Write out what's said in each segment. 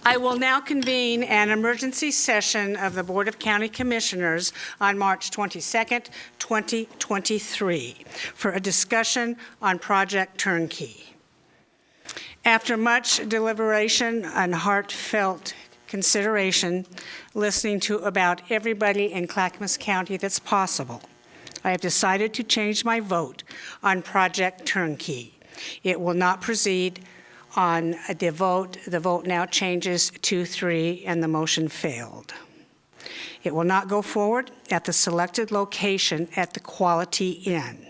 I will now convene an emergency session of the Board of County Commissioners on March 22nd, 2023, for a discussion on Project Turnkey. After much deliberation and heartfelt consideration, listening to about everybody in Clackamas County that's possible, I have decided to change my vote on Project Turnkey. It will not proceed on the vote. The vote now changes 2-3, and the motion failed. It will not go forward at the selected location at the Quality Inn.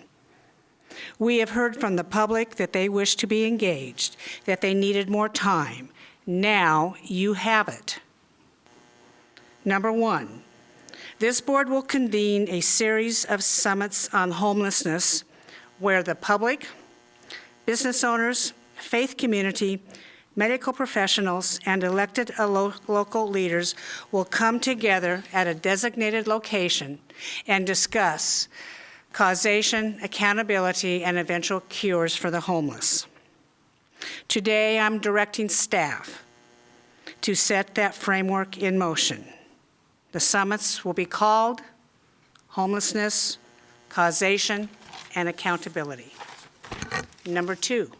We have heard from the public that they wish to be engaged, that they needed more time. Now you have it. Number one, this board will convene a series of summits on homelessness where the public, business owners, faith community, medical professionals, and elected local leaders will come together at a designated location and discuss causation, accountability, and eventual cures for the homeless. Today, I'm directing staff to set that framework in motion. The summits will be called Homelessness, Causation, and Accountability. Number two.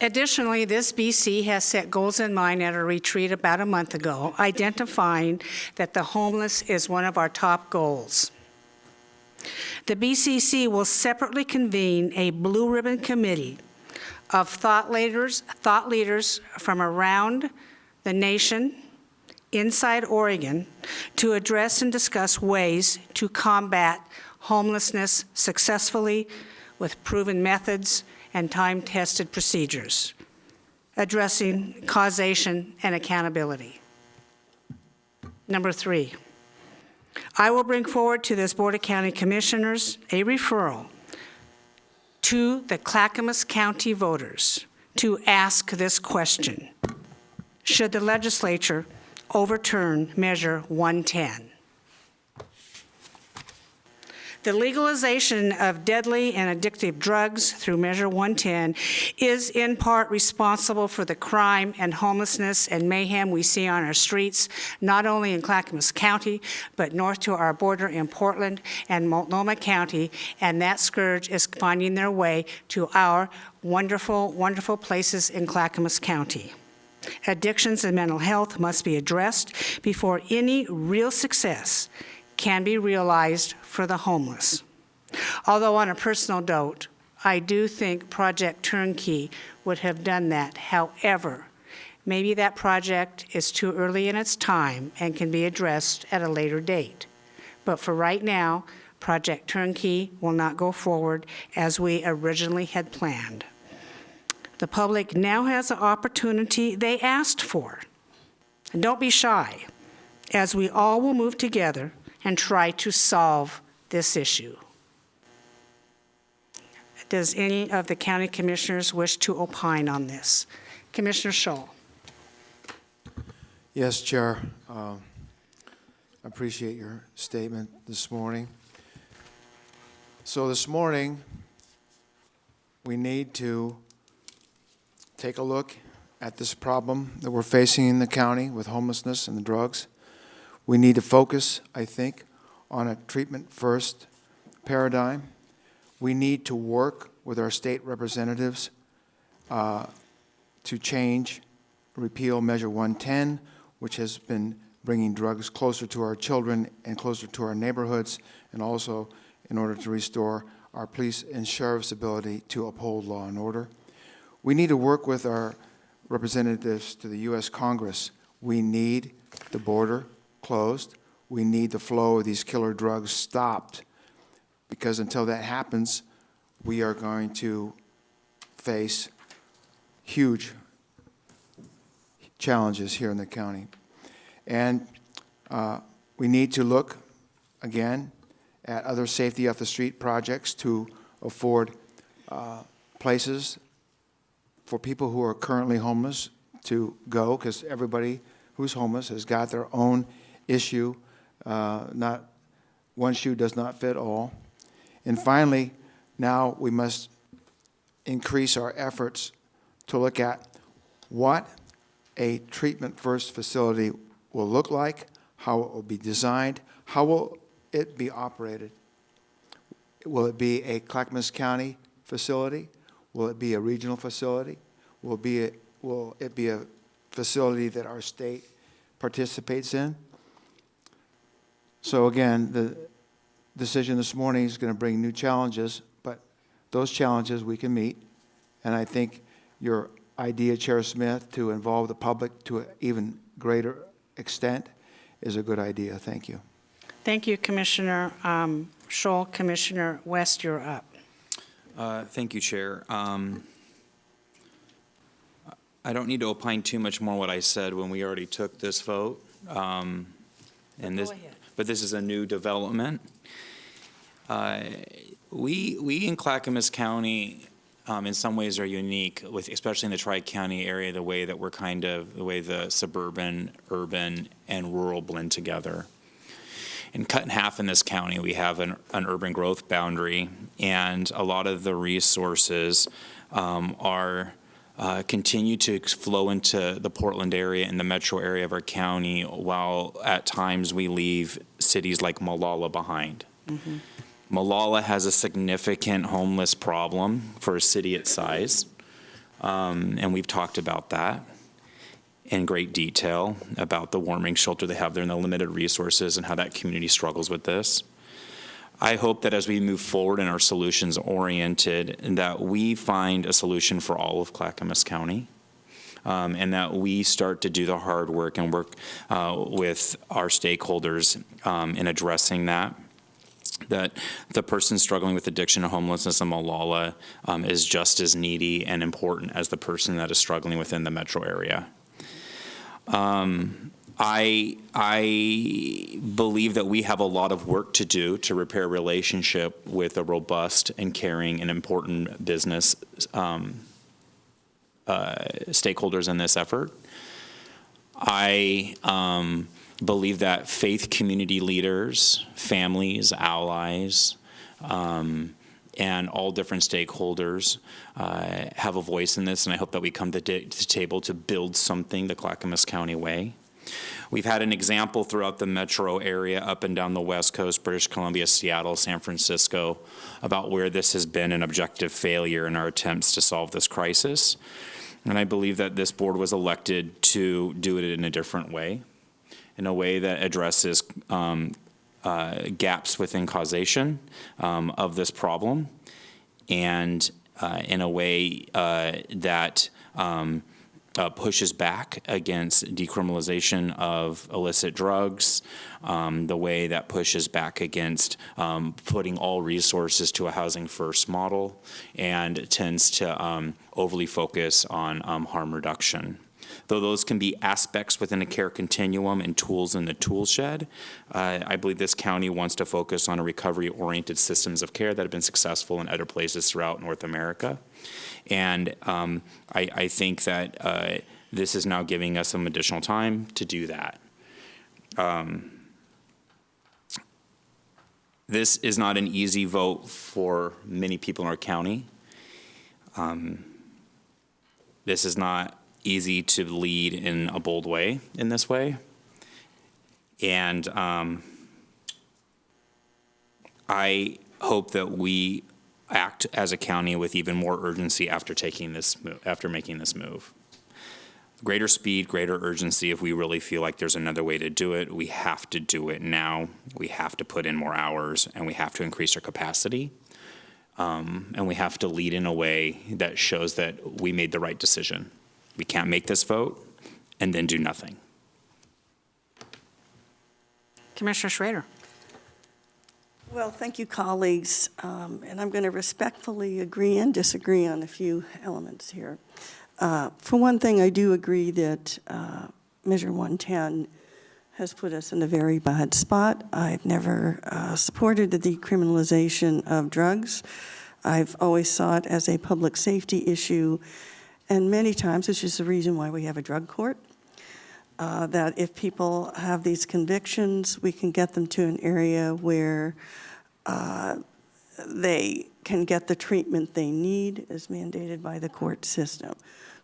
Additionally, this BC has set goals in mind at a retreat about a month ago, identifying that the homeless is one of our top goals. The BCC will separately convene a blue ribbon committee of thought leaders from around the nation, inside Oregon, to address and discuss ways to combat homelessness successfully with proven methods and time-tested procedures, addressing causation and accountability. Number three, I will bring forward to this Board of County Commissioners a referral to the Clackamas County voters to ask this question: should the legislature overturn Measure 110? The legalization of deadly and addictive drugs through Measure 110 is in part responsible for the crime and homelessness and mayhem we see on our streets, not only in Clackamas County, but north to our border in Portland and Multnomah County, and that scourge is finding their way to our wonderful, wonderful places in Clackamas County. Addictions and mental health must be addressed before any real success can be realized for the homeless. Although on a personal note, I do think Project Turnkey would have done that. However, maybe that project is too early in its time and can be addressed at a later date. But for right now, Project Turnkey will not go forward as we originally had planned. The public now has the opportunity they asked for. And don't be shy, as we all will move together and try to solve this issue. Does any of the county commissioners wish to opine on this? Commissioner Scholl. Yes, Chair. I appreciate your statement this morning. So this morning, we need to take a look at this problem that we're facing in the county with homelessness and the drugs. We need to focus, I think, on a treatment-first paradigm. We need to work with our state representatives to change, repeal Measure 110, which has been bringing drugs closer to our children and closer to our neighborhoods, and also in order to restore our police and sheriff's ability to uphold law and order. We need to work with our representatives to the U.S. Congress. We need the border closed. We need the flow of these killer drugs stopped, because until that happens, we are going to face huge challenges here in the county. And we need to look, again, at other safety off the street projects to afford places for people who are currently homeless to go, because everybody who's homeless has got their own issue. Not one shoe does not fit all. And finally, now we must increase our efforts to look at what a treatment-first facility will look like, how it will be designed, how will it be operated. Will it be a Clackamas County facility? Will it be a regional facility? Will it be a facility that our state participates in? So again, the decision this morning is going to bring new challenges, but those challenges we can meet. And I think your idea, Chair Smith, to involve the public to an even greater extent is a good idea. Thank you. Thank you, Commissioner Scholl. Commissioner West, you're up. Thank you, Chair. I don't need to opine too much more what I said when we already took this vote. And this, Go ahead. but this is a new development. We in Clackamas County, in some ways, are unique, with especially in the Tri-County area, the way that we're the way the suburban, urban, and rural blend together. And cut in half in this county, we have an urban growth boundary, and a lot of the resources continue to flow into the Portland area and the metro area of our county, while at times we leave cities like Molalla behind. Mm-hmm. Molalla has a significant homeless problem for a city its size, and we've talked about that in great detail, about the warming shelter they have there and the limited resources and how that community struggles with this. I hope that as we move forward and are solutions oriented, that we find a solution for all of Clackamas County, and that we start to do the hard work and work with our stakeholders in addressing that the person struggling with addiction and homelessness in Molalla is just as needy and important as the person that is struggling within the metro area. I believe that we have a lot of work to do to repair a relationship with a robust and caring and important business stakeholders in this effort. I believe that faith community leaders, families, allies, and all different stakeholders have a voice in this, and I hope that we come to the table to build something the Clackamas County way. We've had an example throughout the metro area, up and down the West Coast, British Columbia, Seattle, San Francisco, about where this has been an objective failure in our attempts to solve this crisis. And I believe that this board was elected to do it in a different way, in a way that addresses gaps within causation of this problem, and in a way that pushes back against decriminalization of illicit drugs, the way that pushes back against putting all resources to a housing first model, and tends to overly focus on harm reduction. Though those can be aspects within a care continuum and tools in the tool shed, I believe this county wants to focus on a recovery-oriented systems of care that have been successful in other places throughout North America. And I think that this is now giving us some additional time to do that. This is not an easy vote for many people in our county. This is not easy to lead in a bold way in this way. And I hope that we act as a county with even more urgency after making this move. Greater speed, greater urgency. If we really feel like there's another way to do it, we have to do it now. We have to put in more hours, and we have to increase our capacity. And we have to lead in a way that shows that we made the right decision. We can't make this vote and then do nothing. Commissioner Schrader. Well, thank you, colleagues. And I'm going to respectfully agree and disagree on a few elements here. For one thing, I do agree that Measure 110 has put us in a very bad spot. I've never supported the decriminalization of drugs. I've always saw it as a public safety issue, and many times, which is the reason why we have a drug court, that if people have these convictions, we can get them to an area where they can get the treatment they need as mandated by the court system.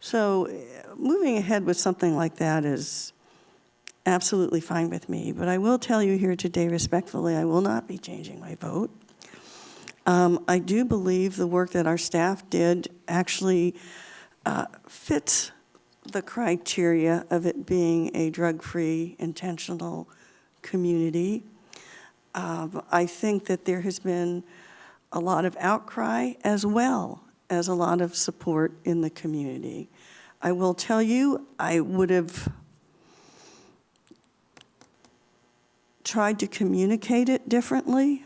So moving ahead with something like that is absolutely fine with me. But I will tell you here today respectfully, I will not be changing my vote. I do believe the work that our staff did actually fits the criteria of it being a drug-free, intentional community. I think that there has been a lot of outcry as well as a lot of support in the community. I will tell you, I would have tried to communicate it differently.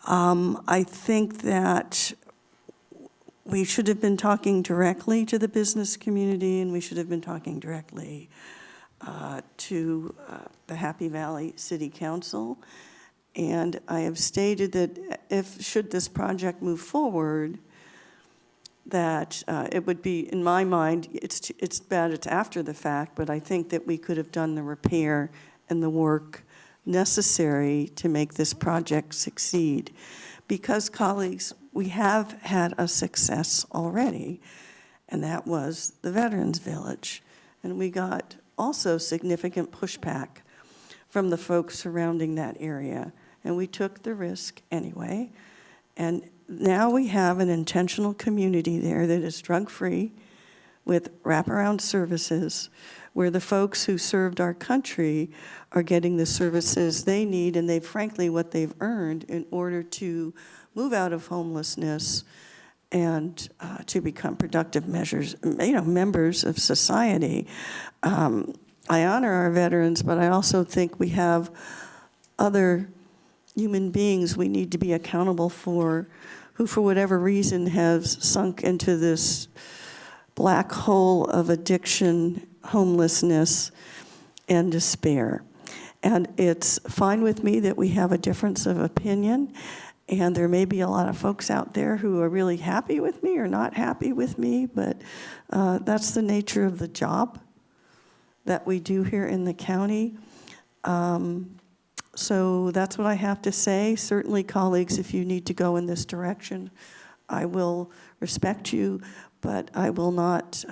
I think that we should have been talking directly to the business community, and we should have been talking directly to the Happy Valley City Council. And I have stated that should this project move forward, that it would be, in my mind, it's bad it's after the fact, but I think that we could have done the repair and the work necessary to make this project succeed. Because, colleagues, we have had a success already, and that was the Veterans Village. And we got also significant pushback from the folks surrounding that area. And we took the risk anyway. And now we have an intentional community there that is drug-free with wraparound services, where the folks who served our country are getting the services they need, and frankly, what they've earned in order to move out of homelessness and to become productive members of society. I honor our veterans, but I also think we have other human beings we need to be accountable for, who for whatever reason have sunk into this black hole of addiction, homelessness, and despair. And it's fine with me that we have a difference of opinion, and there may be a lot of folks out there who are really happy with me or not happy with me, but that's the nature of the job that we do here in the county. So that's what I have to say. Certainly, colleagues, if you need to go in this direction, I will respect you, but I will not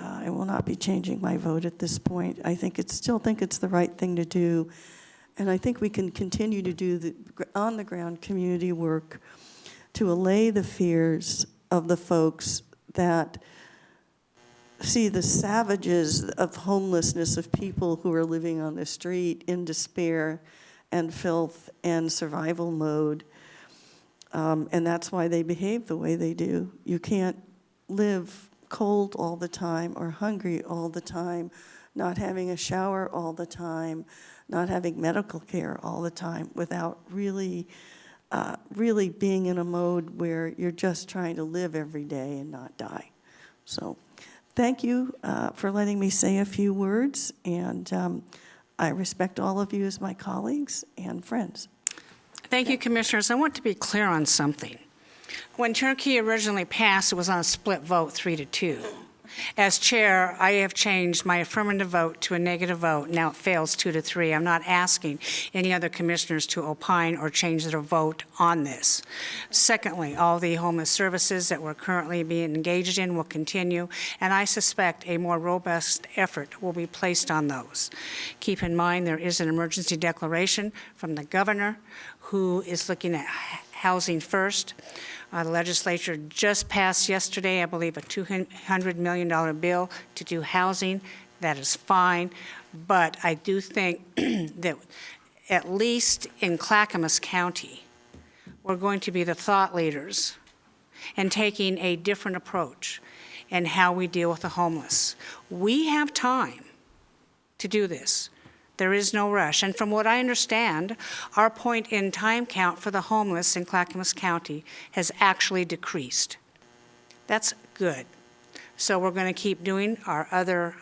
be changing my vote at this point. I still think it's the right thing to do, and I think we can continue to do the on-the-ground community work to allay the fears of the folks that see the savages of homelessness, of people who are living on the street in despair and filth and survival mode. And that's why they behave the way they do. You can't live cold all the time or hungry all the time, not having a shower all the time, not having medical care all the time without really being in a mode where you're just trying to live every day and not die. So thank you for letting me say a few words, and I respect all of you as my colleagues and friends. Thank you, Commissioners. I want to be clear on something. When Turnkey originally passed, it was on a split vote, 3-2. As chair, I have changed my affirmative vote to a negative vote. Now it fails 2-3. I'm not asking any other commissioners to opine or change their vote on this. Secondly, all the homeless services that we're currently being engaged in will continue, and I suspect a more robust effort will be placed on those. Keep in mind there is an emergency declaration from the governor who is looking at housing first. The legislature just passed yesterday, I believe, a $200 million bill to do housing. That is fine, but I do think that at least in Clackamas County, we're going to be the thought leaders and taking a different approach in how we deal with the homeless. We have time to do this. There is no rush. And from what I understand, our point in time count for the homeless in Clackamas County has actually decreased. That's good. So we're going to keep doing our other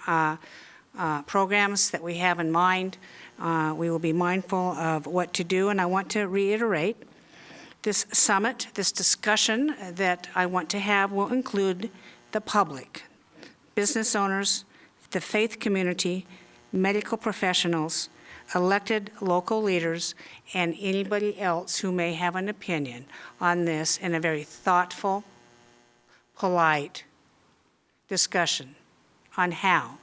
programs that we have in mind. We will be mindful of what to do, and I want to reiterate, this summit, this discussion that I want to have will include the public, business owners, the faith community, medical professionals, elected local leaders, and anybody else who may have an opinion on this in a very thoughtful, polite discussion. on how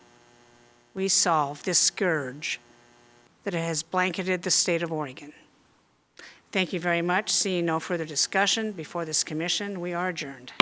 we solve this scourge that has blanketed the state of Oregon. Thank you very much. Seeing no further discussion before this commission, we are adjourned.